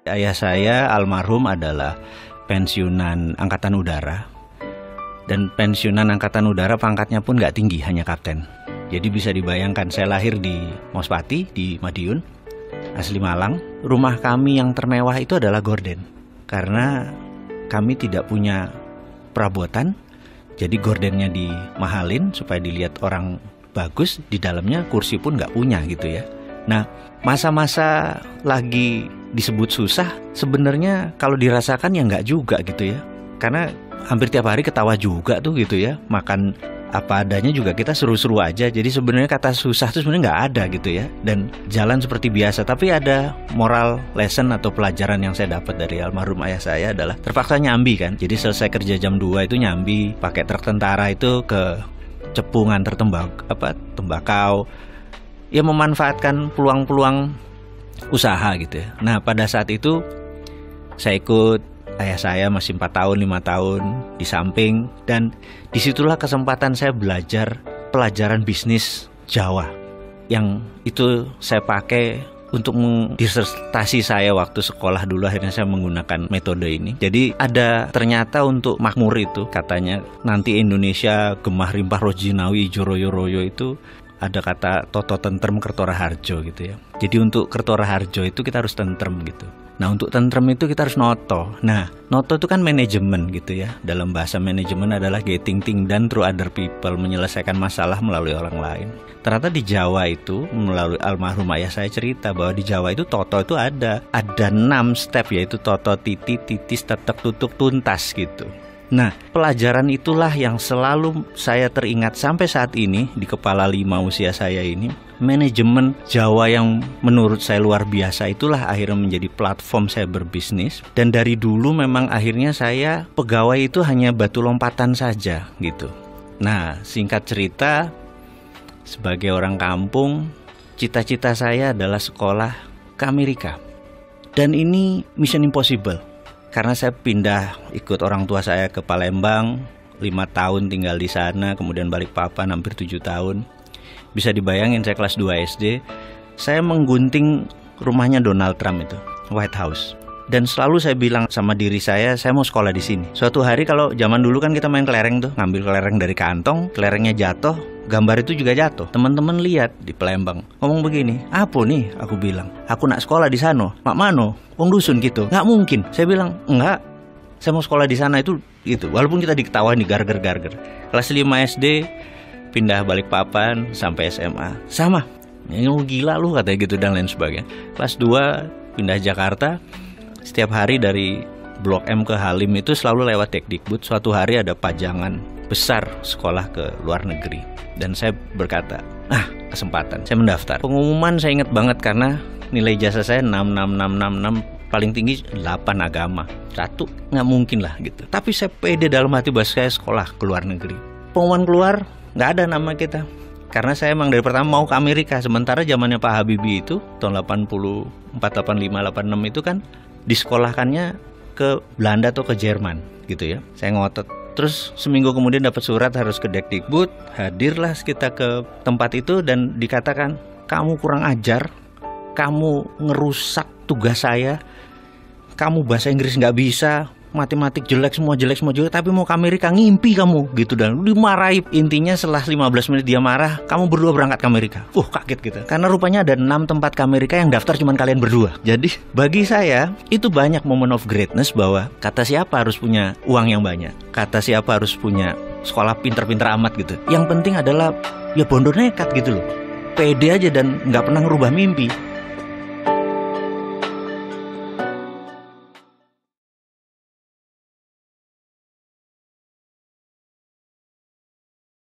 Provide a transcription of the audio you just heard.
Ayah saya almarhum adalah pensiunan Angkatan Udara. Dan pensiunan Angkatan Udara pangkatnya pun nggak tinggi, hanya kapten. Jadi bisa dibayangkan, saya lahir di Mospati, di Madiun, asli Malang. Rumah kami yang termewah itu adalah gorden. Karena kami tidak punya perabotan, jadi gordennya dimahalin supaya dilihat orang bagus. Di dalamnya kursi pun nggak punya gitu ya. Nah, masa-masa lagi disebut susah, sebenarnya kalau dirasakan ya nggak juga gitu ya. Karena hampir tiap hari ketawa juga tuh gitu ya. Makan apa adanya juga kita seru-seru aja. Jadi sebenarnya kata susah tuh sebenarnya nggak ada gitu ya. Dan jalan seperti biasa. Tapi ada moral lesson atau pelajaran yang saya dapat dari almarhum ayah saya adalah terpaksa nyambi kan. Jadi selesai kerja jam 2 itu nyambi pakai truk tentara itu ke cepungan tembakau. Ya memanfaatkan peluang-peluang usaha gitu ya. Nah pada saat itu saya ikut ayah saya masih 4 tahun, 5 tahun di samping. Dan disitulah kesempatan saya belajar pelajaran bisnis Jawa. Yang itu saya pakai untuk disertasi saya waktu sekolah dulu. Akhirnya saya menggunakan metode ini. Jadi ada ternyata untuk makmur itu, katanya nanti Indonesia gemah rimpah rojinawi joroyo royo itu ada kata toto tentrem kertora harjo gitu ya. Jadi untuk kertora harjo itu kita harus tentrem gitu. Nah untuk tentrem itu kita harus noto. Nah noto itu kan manajemen gitu ya. Dalam bahasa manajemen adalah getting things done through other people, menyelesaikan masalah melalui orang lain. Ternyata di Jawa itu melalui almarhum ayah saya cerita bahwa di Jawa itu toto itu ada 6 step, yaitu toto, titi, titis, tetek, tutuk, tuntas gitu. Nah, pelajaran itulah yang selalu saya teringat sampai saat ini di kepala 5 usia saya ini. Manajemen Jawa yang menurut saya luar biasa itulah akhirnya menjadi platform saya berbisnis. Dan dari dulu memang akhirnya saya pegawai itu hanya batu lompatan saja gitu. Nah, singkat cerita, sebagai orang kampung, cita-cita saya adalah sekolah ke Amerika. Dan ini mission impossible. Karena saya pindah ikut orang tua saya ke Palembang, 5 tahun tinggal di sana, kemudian Balikpapan hampir 7 tahun. Bisa dibayangin saya kelas 2 SD, saya menggunting rumahnya Donald Trump itu, White House. Dan selalu saya bilang sama diri saya mau sekolah di sini. Suatu hari kalau zaman dulu kan kita main kelereng tuh, ngambil kelereng dari kantong, kelerengnya jatuh, gambar itu juga jatuh. Teman-teman lihat di Palembang, ngomong begini, apa nih? Aku bilang, aku nak sekolah di sana. Mak mano? Wong dusun gitu. Nggak mungkin. Saya bilang, enggak. Saya mau sekolah di sana itu gitu. Walaupun kita diketawain di garger-garger. Kelas 5 SD pindah Balikpapan sampai SMA. Sama. Ini gila lu katanya gitu dan lain sebagainya. Kelas 2 pindah Jakarta. Setiap hari dari Blok M ke Halim itu selalu lewat Tekdikbud. Suatu hari ada pajangan besar sekolah ke luar negeri. Dan saya berkata, kesempatan. Saya mendaftar. Pengumuman saya ingat banget karena nilai ijazah saya 6, paling tinggi 8 agama. 1 nggak mungkin lah gitu. Tapi saya pede dalam hati bahwa saya sekolah ke luar negeri. Pengumuman keluar, nggak ada nama kita. Karena saya emang dari pertama mau ke Amerika. Sementara zamannya Pak Habibie itu tahun 84, 85, 86 itu kan disekolahkannya ke Belanda atau ke Jerman gitu ya. Saya ngotot. Terus seminggu kemudian dapat surat harus ke Dekdikbud. Hadirlah kita ke tempat itu dan dikatakan, kamu kurang ajar, kamu ngerusak tugas saya, kamu bahasa Inggris nggak bisa, matematik jelek semua, tapi mau ke Amerika, ngimpi kamu gitu. Dan dimarahi. Intinya setelah 15 menit dia marah, kamu berdua berangkat ke Amerika. Kaget gitu. Karena rupanya ada 6 tempat ke Amerika yang daftar cuma kalian berdua. Jadi bagi saya itu banyak moment of greatness bahwa kata siapa harus punya uang yang banyak, kata siapa harus punya sekolah pinter-pinter amat gitu. Yang penting adalah ya bondo nekat gitu loh. Pede aja dan nggak pernah ngerubah mimpi.